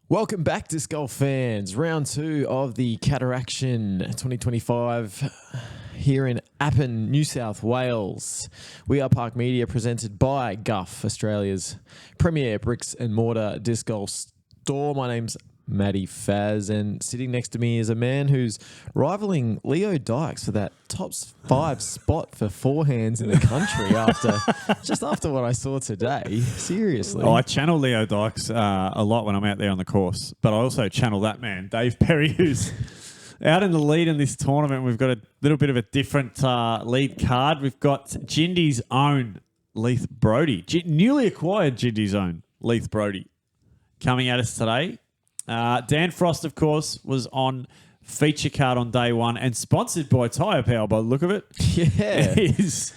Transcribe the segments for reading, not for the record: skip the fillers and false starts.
Welcome back, disc golf fans. Round 2 of the Cataraction 2025 here in Appin, New South Wales. We are Park Media, presented by Guff, Australia's premier bricks and mortar disc golf store. My name's Matty Faz, and sitting next to me is a man who's rivaling Leo Dykes for that top 5 spot for forehands in the country after what I saw today. Seriously. Oh, I channel Leo Dykes a lot when I'm out there on the course, but I also channel that man, Dave Perry, who's out in the lead in this tournament. We've got a little bit of a different lead card. We've got Gindy's own Leith Brodie, newly acquired Gindy's own Leith Brodie, coming at us today. Dan Frost, of course, was on feature card on day one and sponsored by Tyrepower by the look of it. Yeah. Is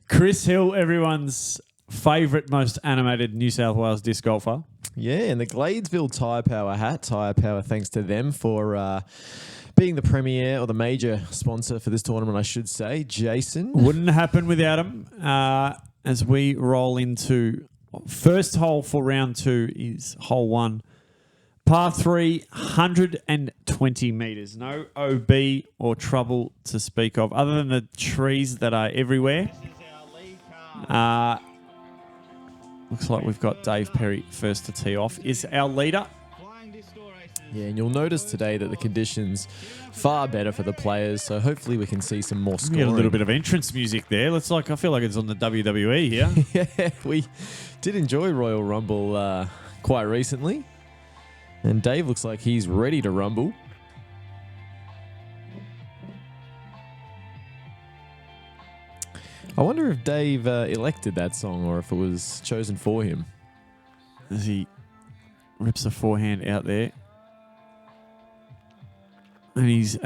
Chris Hill, everyone's favourite, most animated New South Wales disc golfer. Yeah, and the Gladesville Tyrepower hat. Tyrepower, thanks to them for being the premier or the major sponsor for this tournament, I should say. Jason. Wouldn't happen without him. As we roll into first hole for round 2 is hole 1. Par 3, 120 metres. No OB or trouble to speak of, other than the trees that are everywhere. Looks like we've got Dave Perry first to tee off. Is our leader. Yeah, and you'll notice today that the conditions far better for the players, so hopefully we can see some more We scoring. get a little bit of entrance music there. I feel like it's on the WWE here. Yeah, we did enjoy Royal Rumble quite recently. And Dave looks like he's ready to rumble. I wonder if Dave elected that song or if it was chosen for him. As he rips a forehand out there. And he's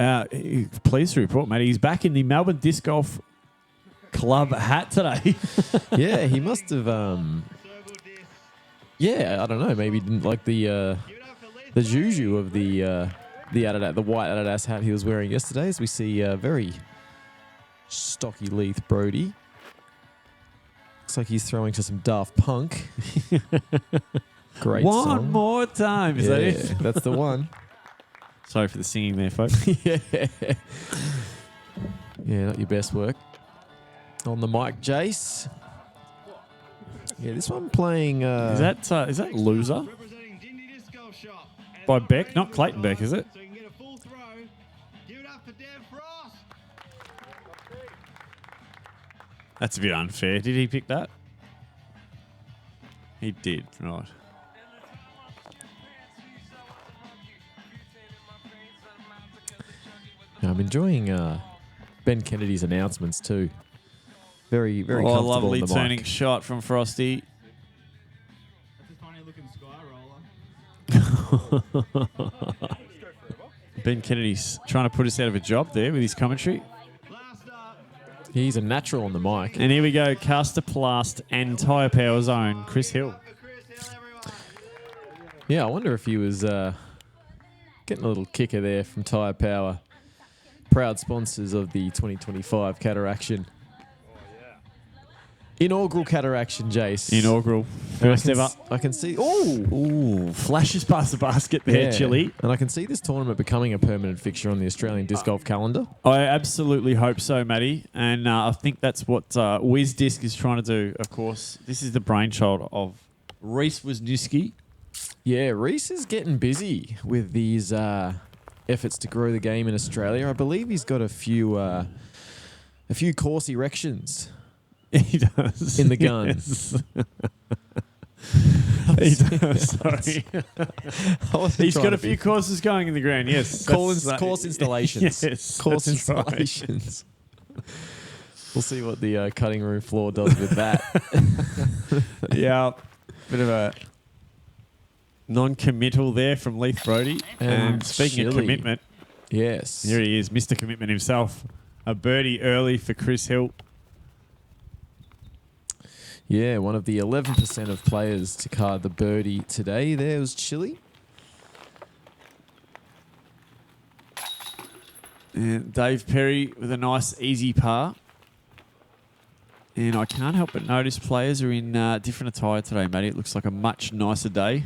pleased to report, mate, he's back in the Melbourne Disc Golf Club hat today. Yeah, he must have... I don't know. Maybe didn't like the juju of the Adidas, the white Adidas hat he was wearing yesterday, as we see very stocky Leith Brodie. Looks like he's throwing to some Daft Punk. Great song. One more time. Is that it? That's the one. Sorry for the singing there, folks. Yeah, not your best work. On the mic, Jace. Yeah, this one playing... Is that Loser? By Beck, not Clayton Beck, is it? That's a bit unfair. Did he pick that? He did, right. Yeah, I'm enjoying Ben Kennedy's announcements too. Very, very comfortable. Lovely on the turning mic. shot from Frosty. Ben Kennedy's trying to put us out of a job there with his commentary. He's a natural on the mic. And here we go, Caster Plast and Tyrepower's own Chris Hill. Yeah, I wonder if he was getting a little kicker there from Tyrepower. Proud sponsors of the 2025 Cataraction. Inaugural Cataraction, Jace. Inaugural. First ever. I can see... Ooh, flashes past the basket there, Chili. And I can see this tournament becoming a permanent fixture on the Australian disc golf calendar. I absolutely hope so, Matty. And I think that's what WizDisc is trying to do, of course. This is the brainchild of Reese Wisniewski. Yeah, Reese is getting busy with these efforts to grow the game in Australia. I believe he's got a few course erections. He does. In the gun. Yes. He does, sorry. He's got a few courses going in the ground, yes. Course installations. Yes. Course installations. Right. We'll see what the cutting room floor does with that. Yeah. Bit of a non-committal there from Leith Brodie. And speaking of commitment. Yes. Here he is, Mr. Commitment himself. A birdie early for Chris Hill. Yeah, one of the 11% of players to card the birdie today. There was Chili. And Dave Perry with a nice easy par. And I can't help but notice players are in different attire today, Matty. It looks like a much nicer day.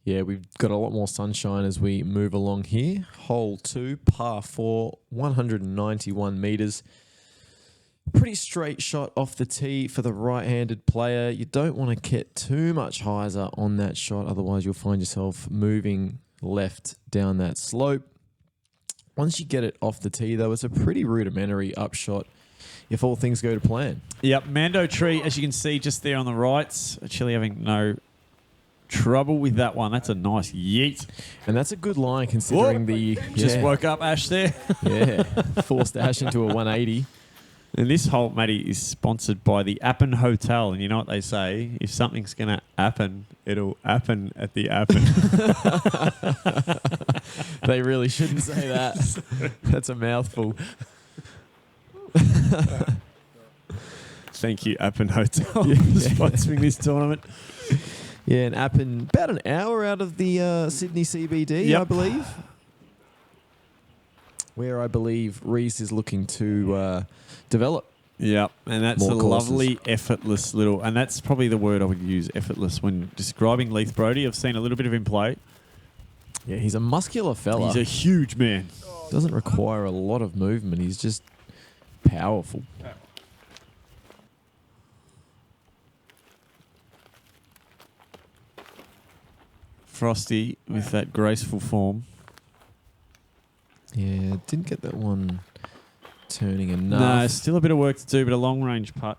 Yeah, we've got a lot more sunshine as we move along here. Hole 2, par 4, 191 metres. Pretty straight shot off the tee for the right-handed player. You don't want to get too much hyzer on that shot, otherwise you'll find yourself moving left down that slope. Once you get it off the tee, though, it's a pretty rudimentary upshot if all things go to plan. Yep, Mando Tree, as you can see just there on the right. Chile having no trouble with that one. That's a nice yeet. And that's a good line considering Just woke up Ash there. Yeah, forced Ash into a 180. And this hole, Matty, is sponsored by the Appin Hotel. And you know what they say? If something's going to happen, it'll happen at the Appin. They really shouldn't say that. That's a mouthful. Thank you, Appin Hotel, for sponsoring this tournament. Yeah, and Appin, about an hour out of the Sydney CBD, I believe. Where I believe Reese is looking to develop. Yep, and that's more a courses. lovely, effortless little... And that's probably the word I would use, effortless, when describing Leith Brodie. I've seen a little bit of him play. Yeah, he's a muscular fella. He's a huge man. Doesn't require a lot of movement. He's just powerful. Frosty with that graceful form. Yeah, didn't get that one turning enough. No, still a bit of work to do, but a long-range putt.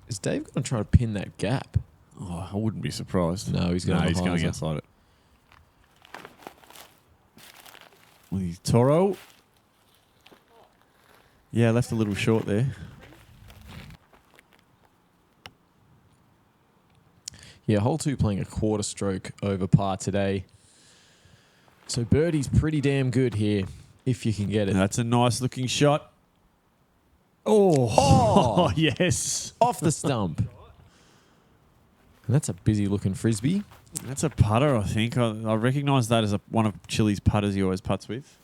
Is Dave going to try to pin that gap? Oh, I wouldn't be surprised. No, he's going going outside it. With his Toro. Yeah, left a little short there. Yeah, hole 2 playing a quarter stroke over par today. So birdie's pretty damn good here, if you can get it. That's a nice looking shot. Oh, yes. Off the stump. And that's a busy looking frisbee. That's a putter, I think. I recognise that as one of Chile's putters he always putts with.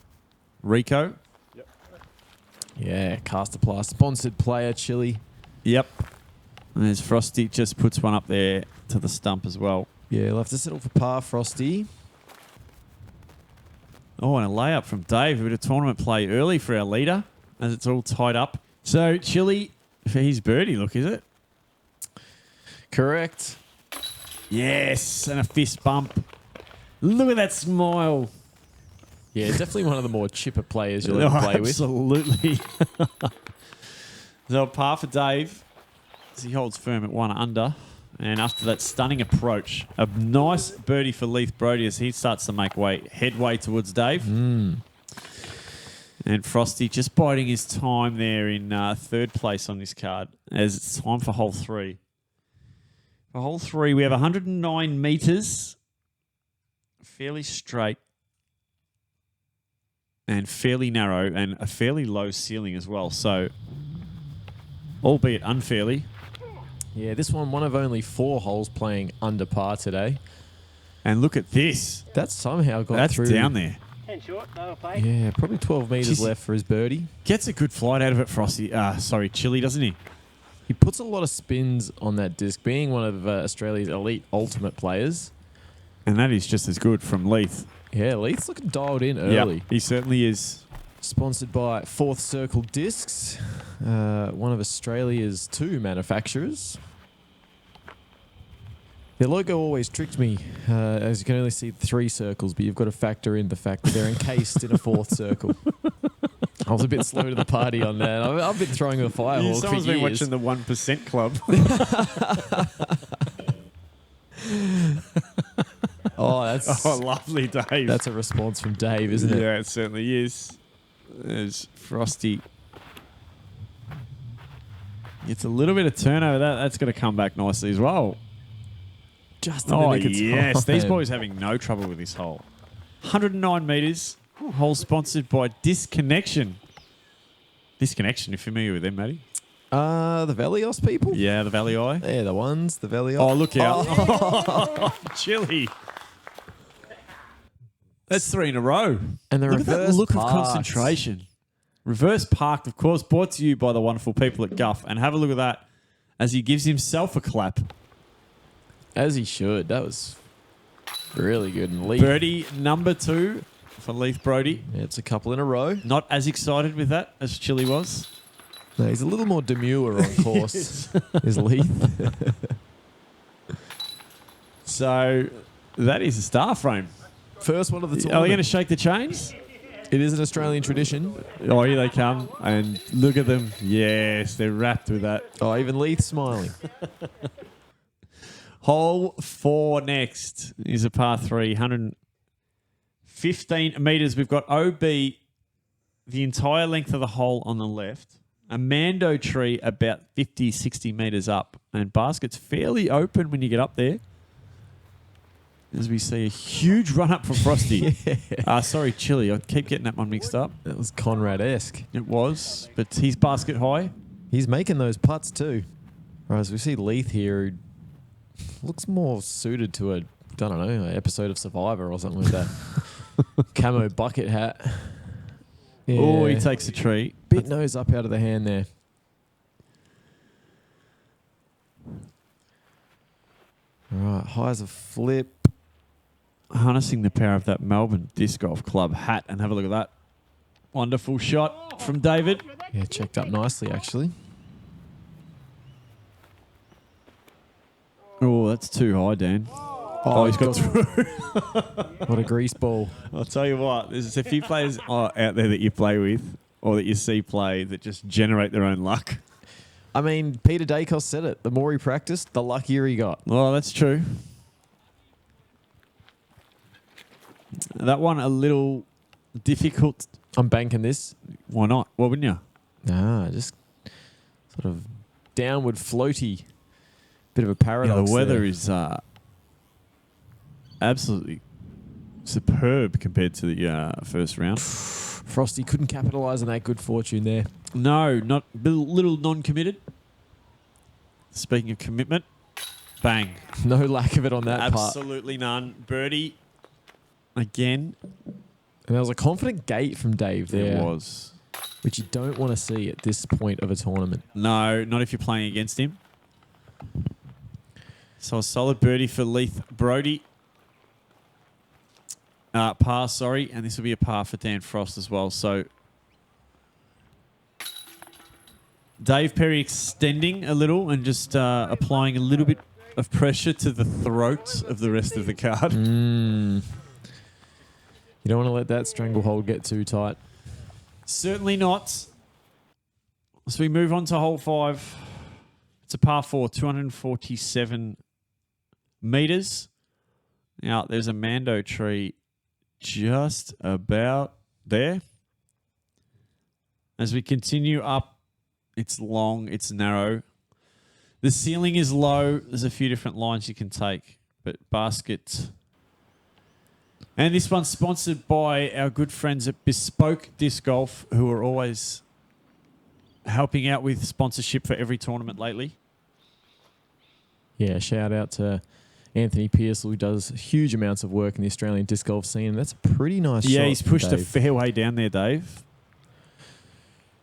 Rico. Yeah, Casterplast sponsored player, Chile. Yep. And there's Frosty, just puts one up there to the stump as well. Yeah, he'll have to settle for par, Frosty. Oh, and a layup from Dave. A bit of tournament play early for our leader as it's all tied up. So, Chile for his birdie, look, is it? Correct. Yes, and a fist bump. Look at that smile. Yeah, definitely one of the more chipper players you'll ever play with. Absolutely. So, par for Dave as he holds firm at 1 under. And after that stunning approach, a nice birdie for Leith Brodie as he starts to make headway towards Dave. And Frosty just biding his time there in third place on this card as it's time for hole 3. For hole 3, we have 109 metres, fairly straight and fairly narrow and a fairly low ceiling as well. So, albeit unfairly. Yeah, this one of only 4 holes playing under par today. And look at this. That's somehow got That's through. down there. Yeah, probably 12 metres Jeez. left for his birdie. Gets a good flight out of it, Frosty. Chile, doesn't he? He puts a lot of spins on that disc, being one of Australia's elite ultimate players. And that is just as good from Leith. Yeah, Leith's looking dialed in early. He certainly is. Sponsored by Fourth Circle Discs, one of Australia's 2 manufacturers. Their logo always tricked me, as you can only see 3 circles, but you've got to factor in the fact that they're encased in a 4th circle. I was a bit slow to the party on that. I've been throwing a firehawk for Someone's years. been watching the 1% Club. Oh, lovely, Dave. that's a response from Dave, isn't it? Yeah, it certainly is. There's Frosty. It's a little bit of turnover. That's got to come back nicely as well. Just in the nick of yes. time. These boys having no trouble with this hole. 109 metres. Hole sponsored by Disconnection. Disconnection, you familiar with them, Matty? The Velios people? Yeah, the Valley Eye. They're the ones, the Velios. Oh, look out. Chili. That's 3 in a row. And the Look at that reverse look of pass. concentration. Reverse parked, of course, brought to you by the wonderful people at Guff. And have a look at that as he gives himself a clap. As he should. That was really good. And Leith, Birdie number 2 for Leith Brodie. yeah, it's a couple in a row. Not as excited with that as Chili was. No, he's a little more demure on course, is Leith. So that is a star frame. First one of the Are we tournament. going to shake the chains? It is an Australian tradition. Oh, here they come. And look at them. Yes, they're wrapped with that. Oh, even Leith smiling. Hole 4 next is a par 3, 115 metres. We've got OB, the entire length of the hole on the left. A Mando tree about 50, 60 metres up. And basket's fairly open when you get up there. As we see a huge run up from Frosty. Sorry, Chili. I keep getting that one mixed up. That was Conrad-esque. It was, but he's basket high. He's making those putts too. Whereas we see Leith here, who looks more suited to an episode of Survivor or something like that. Camo bucket hat. Yeah. Oh, he takes a tree. Bit nose up out of the hand there. All right, high as a flip. Harnessing the power of that Melbourne Disc Golf Club hat. And have a look at that. Wonderful shot from David. Yeah, checked up nicely actually. Oh, that's too high, Dan. Oh, he's got through. What a grease ball. I'll tell you what, there's a few players out there that you play with or that you see play that just generate their own luck. I mean, Peter Dacos said it. The more he practiced, the luckier he got. Well, that's true. That one a little difficult. I'm banking this. Why not? Why wouldn't you? Nah, just sort of downward floaty. Bit of a paradox. Yeah, the weather there. is absolutely superb compared to the first round. Frosty couldn't capitalise on that good fortune there. No, not little non-committed. Speaking of commitment, bang. No lack of it on that part. Absolutely none. Birdie again. And there was a confident gate from Dave there. It was. Which you don't want to see at this point of a tournament. No, not if you're playing against him. So a solid birdie for Leith Brodie. Par, sorry. And this will be a par for Dan Frost as well. So Dave Perry extending a little and just applying a little bit of pressure to the throat of the rest of the card. You don't want to let that stranglehold get too tight. Certainly not. So we move on to hole 5. It's a par 4, 247 metres. Now, there's a Mando tree just about there. As we continue up, it's long, it's narrow. The ceiling is low. There's a few different lines you can take, but basket. And this one's sponsored by our good friends at Bespoke Disc Golf, who are always helping out with sponsorship for every tournament lately. Yeah, shout out to Anthony Pearsall, who does huge amounts of work in the Australian disc golf scene. And that's a pretty nice shot. Yeah, he's pushed a Dave. fair way down there, Dave.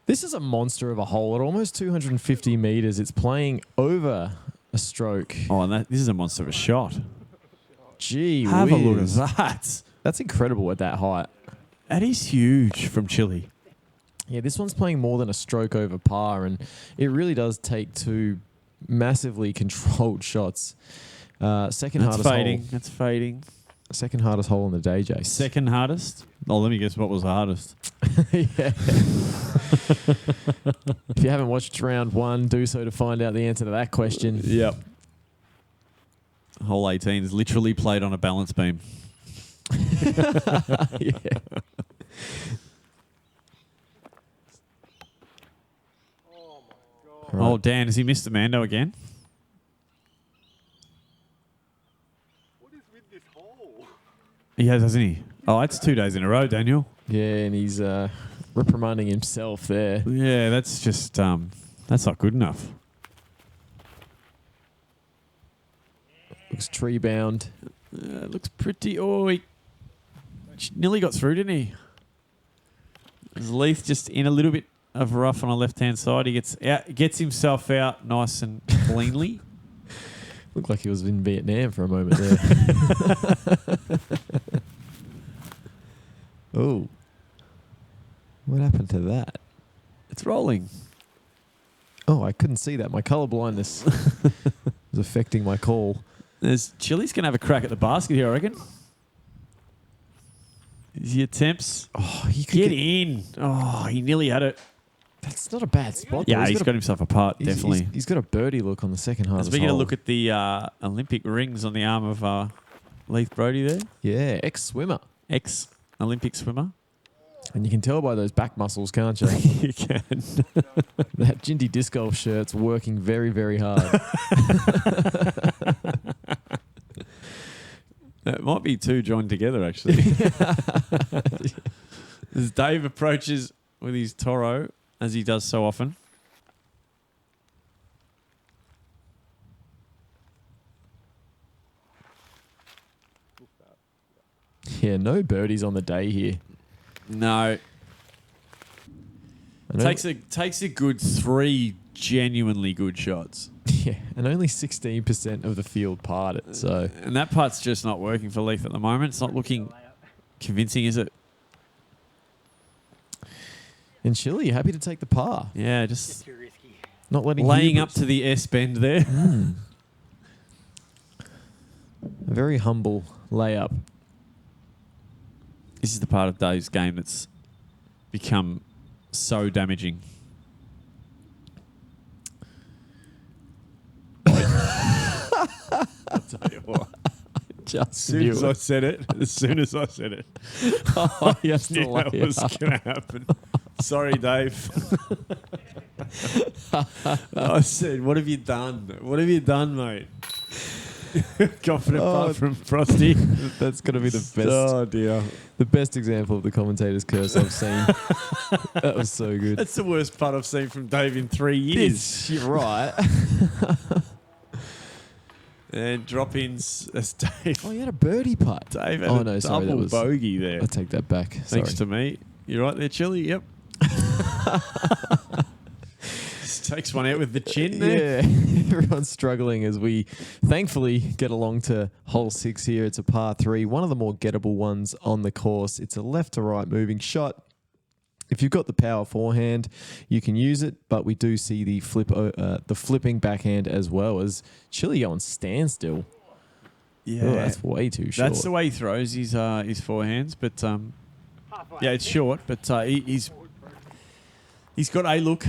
This is a monster of a hole at almost 250 metres. It's playing over a stroke. Oh, and this is a monster of a shot. Gee Have a look whiz. at that. That's incredible at that height. That is huge from Chile. Yeah, this one's playing more than a stroke over par, and it really does take two massively controlled shots. Second That's hardest fading. hole. That's fading. Second hardest hole on the day, Jace. Second hardest? Oh, let me guess what was the hardest. Yeah. If you haven't watched round 1, do so to find out the answer to that question. Yep. Hole 18 is literally played on a balance beam. Yeah. Oh, Dan, has he missed the Mando again? What is with this hole? He has, hasn't he? Oh, it's 2 days in a row, Daniel. Yeah, and he's reprimanding himself there. Yeah, that's just, that's not good enough. Looks tree bound. Looks pretty. Oh, he nearly got through, didn't he? Leith just in a little bit of rough on the left-hand side. He gets himself out nice and cleanly. Looked like he was in Vietnam for a moment there. Oh. What happened to that? It's rolling. Oh, I couldn't see that. My colour blindness was affecting my call. There's Chili's going to have a crack at the basket here, I reckon. He attempts. Oh, he could Get in. Oh, he nearly had it. That's not a bad spot. Yeah, though. he's got himself apart, definitely. He's got a birdie look on the second half. As we get a look at the Olympic rings on the arm of Leith Brodie there. Yeah, ex-swimmer. Ex-Olympic swimmer. And you can tell by those back muscles, can't you? You can. That Jindy disc golf shirt's working very, very hard. It might be two joined together, actually. As Dave approaches with his Toro, as he does so often. Yeah, no birdies on the day here. No. Takes a good 3 genuinely good shots. Yeah, and only 16% of the field parted. So, And that part's just not working for Leith at the moment. It's not looking convincing, is it? and Chile, you happy to take the par? Yeah, just Not letting laying hubris. up to the S bend there. A very humble layup. This is the part of Dave's game that's become so damaging. I'll tell you what. Just As soon as I said it, oh, he has to knew lay that was up. going to happen. Sorry, Dave. I said, what have you done? What have you done, mate? Confident putt from Frosty. That's going to be the best. Oh, dear. The best example of the commentator's curse I've seen. That was so good. That's the worst putt I've seen from Dave in 3 years. You're right. And drop-ins as Dave. Oh, you had a birdie putt. Dave had Oh, a no, sorry, that double was- bogey there. I take that back. Sorry. Thanks to me. You right there, Chili? Yep. Just takes one out with the chin there. Yeah, everyone's struggling as we thankfully get along to hole 6 here. It's a par 3, one of the more gettable ones on the course. It's a left to right moving shot. If you've got the power forehand, you can use it, but we do see the flipping backhand as well as Chile going standstill. Yeah. Oh, that's way too short. That's the way he throws his forehands, but yeah, it's short, but he's got a look.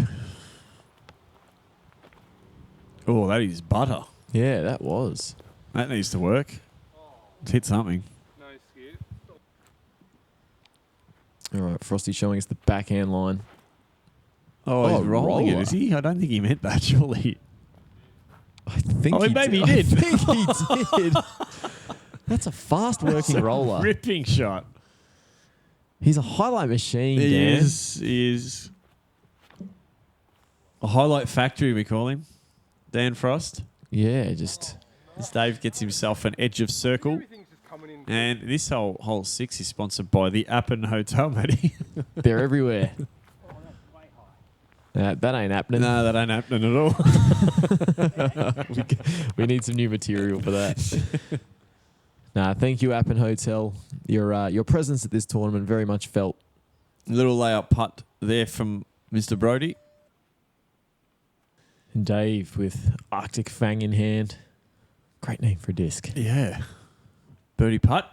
Oh, that is butter. Yeah, that was. That needs to work. Hit something. No skid. All right, Frosty showing us the backhand line. Oh, he's rolling roller. it, is he? I don't think he meant that, surely. I think Oh, maybe he did. I think he did. That's a fast working roller. Ripping shot. He's a highlight machine, Dan. He is a highlight factory, we call him. Dan Frost. Yeah, just As Dave gets himself an edge of circle. Everything's just coming in. And this hole 6 is sponsored by the Appin Hotel, matey. they're everywhere. That ain't happening. No, that ain't happening at all. We need some new material for that. Nah, thank you, Appin Hotel. Your presence at this tournament very much felt. Little layup putt there from Mr. Brodie. And Dave with Arctic Fang in hand. Great name for a disc. Yeah. Birdie putt.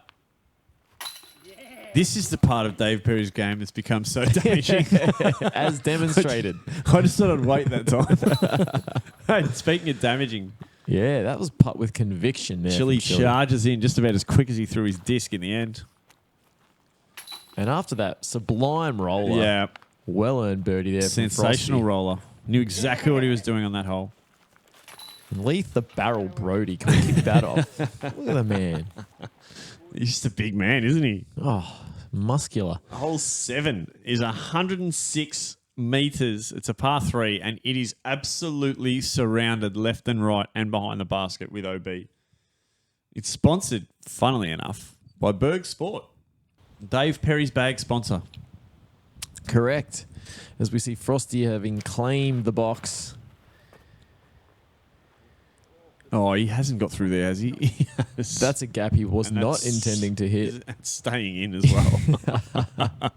This is the part of Dave Perry's game that's become so damaging. As demonstrated. I just thought I'd wait that time. Speaking of damaging, Yeah, that was putt with conviction there. Chili from Chili. charges in just about as quick as he threw his disc in the end. And after that sublime roller, Yeah. well-earned birdie there. Sensational from Frosty. roller. Knew exactly what he was doing on that hole. And Leith the barrel Brodie. Can we kick that off? Look at the man. He's just a big man, isn't he? Oh, muscular. Hole 7 is 106 meters. It's a par 3, and it is absolutely surrounded left and right and behind the basket with OB. It's sponsored, funnily enough, by Berg Sport. Dave Perry's bag sponsor. Correct. As we see Frosty having claimed the box. Oh, he hasn't got through there, has he? He has. That's a gap he was And not that's- intending to hit. And staying in as well.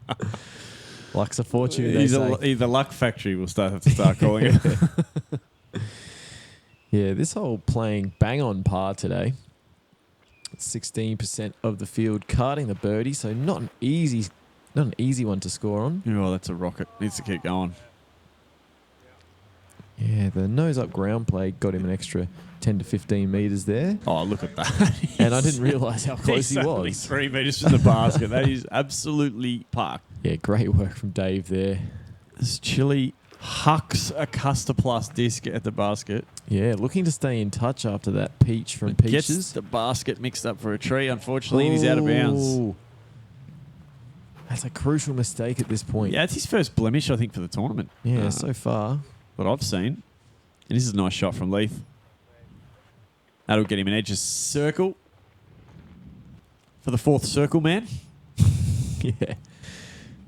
Luck's a fortune, they He's say. the luck factory. We'll have to start calling it. Yeah, this hole playing bang on par today. 16% of the field carding the birdie, so not an easy one to score on. Oh, that's a rocket. Needs to keep going. Yeah, the nose up ground play got him an extra 10 to 15 meters there. Oh, look at that. And I didn't realise how close he He's only was. 3 meters from the basket. That is absolutely parked. Yeah, great work from Dave there. This Chili hucks a Custer Plus disc at the basket. Yeah, looking to stay in touch after that peach from Gets Peaches. the basket mixed up for a tree, unfortunately, and he's out of bounds. Ooh. That's a crucial mistake at this point. Yeah, it's his first blemish, I think, for the tournament. Yeah, so far. What I've seen. And this is a nice shot from Leith. That'll get him an edge of circle. For the fourth circle, man. Yeah.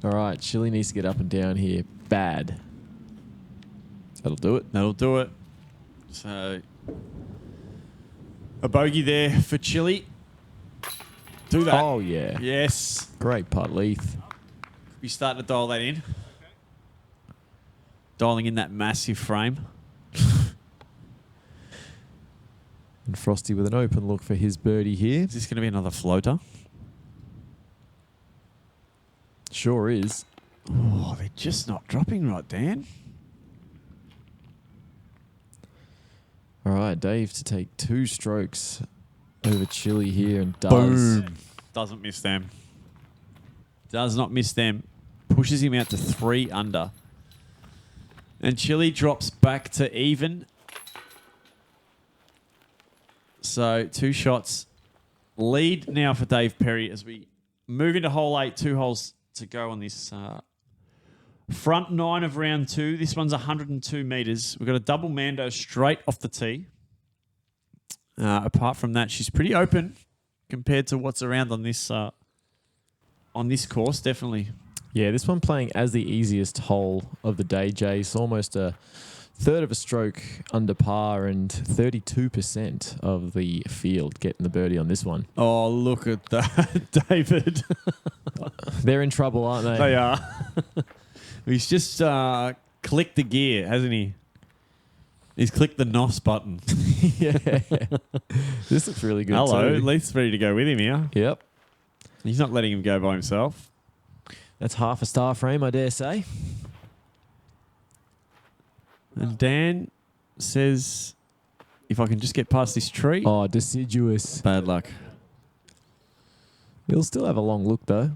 All right, Chili needs to get up and down here. Bad. That'll do it. That'll do it. So, a bogey there for Chili. Do that. Oh, yeah. Yes. Great putt, Leith. We starting to dial that in. Dialing in that massive frame. And Frosty with an open look for his birdie here. Is this going to be another floater? Sure is. Oh, they're just not dropping right, Dan. All right, Dave to take 2 strokes over Chili here and does. Boom. Doesn't miss them. Does not miss them. Pushes him out to 3 under. And Chili drops back to even. So 2 shots. Lead now for Dave Perry as we move into hole 8. 2 holes to go on this front 9 of round 2. This one's 102 metres. We've got a double Mando straight off the tee. Apart from that, she's pretty open compared to what's around on this course, definitely. Yeah, this one playing as the easiest hole of the day, Jay. It's almost a third of a stroke under par and 32% of the field getting the birdie on this one. Oh, look at that, David. They're in trouble, aren't they? They are. He's just clicked the gear, hasn't he? He's clicked the NOS button. Yeah. This looks really good Hello, too. Leith's ready to go with him here. Yep. He's not letting him go by himself. That's half a star frame, I dare say. And Dan says, if I can just get past this tree. Oh, deciduous. Bad luck. He'll still have a long look, though.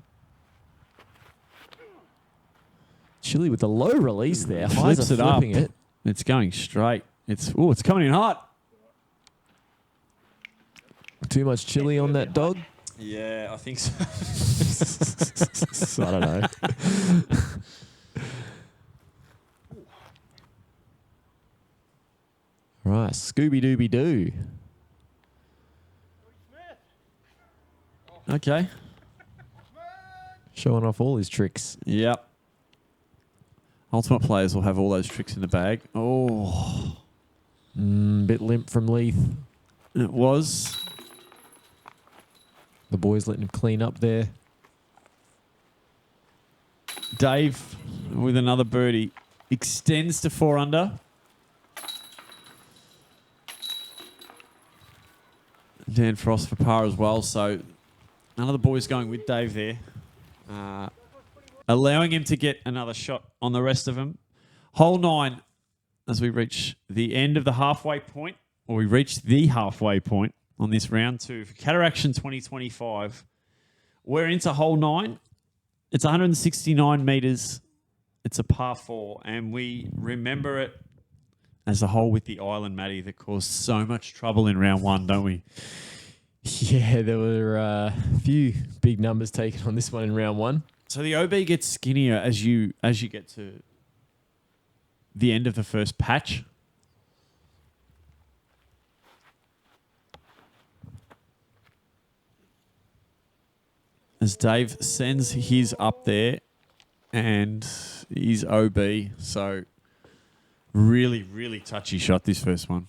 Chili with the low release there. Highs Flips are it up. flipping it. It's going straight. It's coming in hot. Too much chili on that dog? Yeah, I think so. I don't know. Right, Scooby-Dooby-Doo. Okay. Showing off all his tricks. Yep. Ultimate players will have all those tricks in the bag. Oh, Bit limp from Leith. it was. The boys letting him clean up there. Dave with another birdie extends to 4 under. Dan Frost for par as well. So none of the boys going with Dave there. Allowing him to get another shot on the rest of them. Hole 9 as we reach the end of the halfway point, or we reach the halfway point on this round 2 for Cataraction 2025. We're into hole 9. It's 169 metres. It's a par 4, and we remember it as the hole with the island, Matty, that caused so much trouble in round 1, don't we? Yeah, there were a few big numbers taken on this one in round 1. So the OB gets skinnier as you get to the end of the first patch. As Dave sends his up there. and he's OB. So really, really touchy shot, this first one.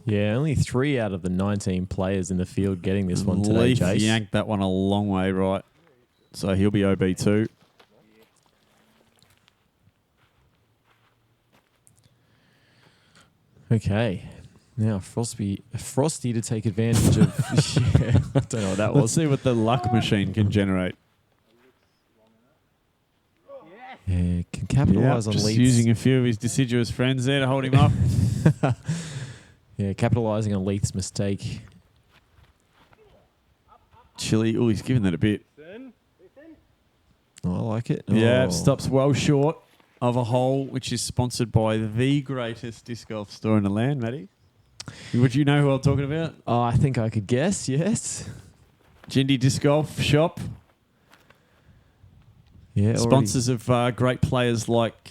Yeah, only 3 out of the 19 players in the field getting this one today, Leith Jace. yanked that one a long way right. So he'll be OB too. Okay. Now, Frosty to take advantage of... yeah, I don't know what that Let's was. see what the luck machine can generate. Yeah, can capitalise on just Leith's... using a few of his deciduous friends there to hold him up. Yeah, capitalising on Leith's mistake. Chili. Oh, he's giving that a bit. Oh, I like it. Yeah, Oh. stops well short of a hole, which is sponsored by the greatest disc golf store in the land, Matty. Would you know who I'm talking about? Oh, I think I could guess, yes. Jindy Disc Golf Shop. Yeah, Sponsors of great players like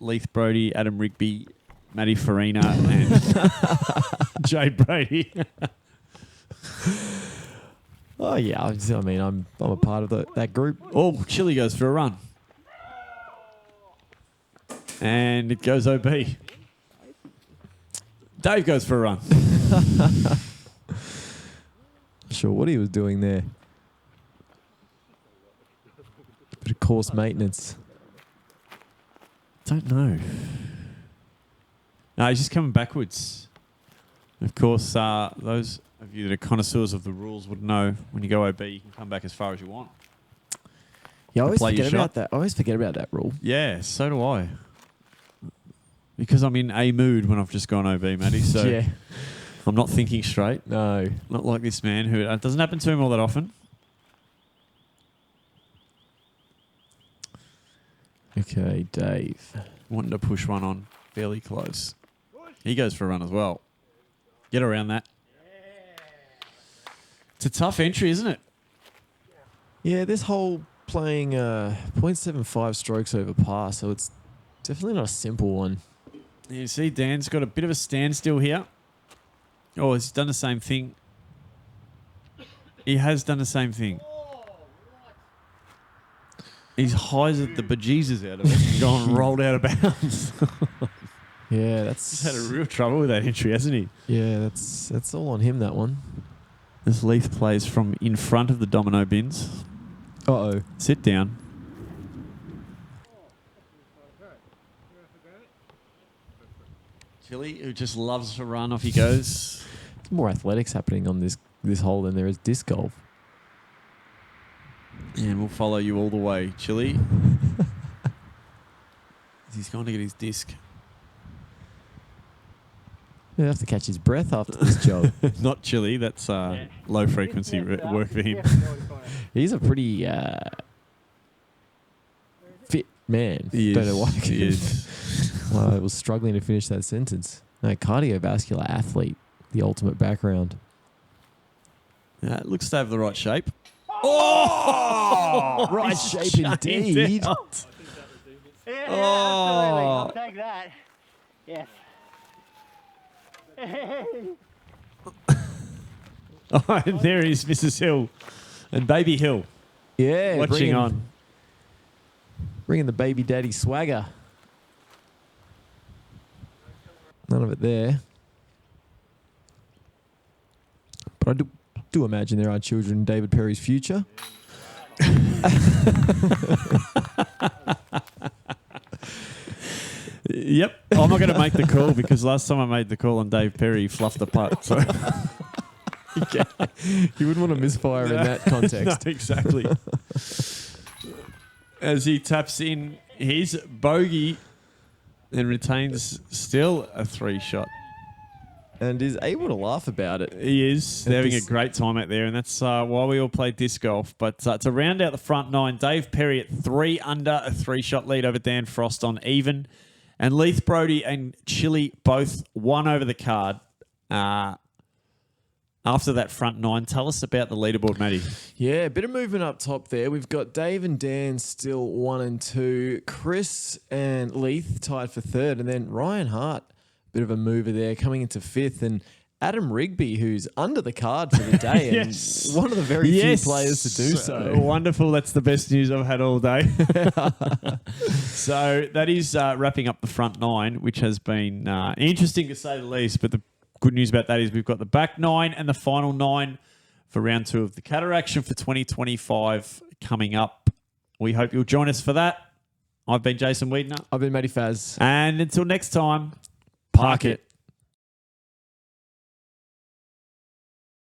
Leith Brodie, Adam Rigby, Matty Farina, and Jay Brady. Oh, yeah. I mean, I'm a part of that group. Oh, Chili goes for a run. And it goes OB. Dave goes for a run. Not sure what he was doing there. Bit of course maintenance. Don't know. No, he's just coming backwards. Of course, those of you that are connoisseurs of the rules would know when you go OB, you can come back as far as you want. Yeah, I always play your forget about shot. that. I always forget about that rule. Yeah, so do I. Because I'm in a mood when I've just gone OB, Matty. So Yeah. I'm not thinking straight. No. Not like this man who it doesn't happen to him all that often. Okay, Dave. Wanting to push one on fairly close. He goes for a run as well. Get around that. It's a tough entry, isn't it? Yeah, this whole playing 0.75 strokes over par, so it's definitely not a simple one. You see Dan's got a bit of a standstill here. Oh, he's done the same thing. He has done the same thing. He's highs the bejesus out of it and gone rolled out of bounds. Yeah, He's had a real trouble with that entry, hasn't he? yeah, that's all on him, that one. This Leith plays from in front of the domino bins. Uh-oh. Sit down. Chili, who just loves to run, off he goes. There's more athletics happening on this hole than there is disc golf. And we'll follow you all the way, Chili. He's going to get his disc. He'll have to catch his breath after this job. Not Chili, that's low frequency work for him. He's a pretty fit man. He Don't is. know why. He is. Well, I was struggling to finish that sentence. No, cardiovascular athlete, the ultimate background. Yeah, it looks to have the right shape. Oh! Right shape indeed. Yeah, absolutely. I'll take that. Yes. Oh, and there is Mrs. Hill and Baby Hill Yeah, watching on. Bringing the baby daddy swagger. None of it there. But I do imagine there are children in David Perry's future. Yep. I'm not going to make the call because last time I made the call on Dave Perry, he fluffed the putt. So. You wouldn't want to misfire in that context. No, exactly. As he taps in his bogey and retains still a 3-shot. And is able to laugh about it. He is. They're having a great time out there, and that's why we all play disc golf. But to round out the front 9, Dave Perry at 3 under, a 3-shot lead over Dan Frost on even. And Leith Brodie and Chili both 1 over the card. After that front 9, tell us about the leaderboard, Matty. Yeah, a bit of movement up top there. We've got Dave and Dan still 1 and 2. Chris and Leith tied for 3rd. And then Ryan Hart, bit of a mover there, coming into 5th. And Adam Rigby, who's under the card for the day Yes. and one of the very few players to do so. Wonderful. That's the best news I've had all day. So that is wrapping up the front 9, which has been interesting to say the least. But the good news about that is we've got the back 9 and the final 9 for round 2 of the Cataraction for 2025 coming up. We hope you'll join us for that. I've been Jason Wiedner. I've been Matty Faz. And until next time, park it.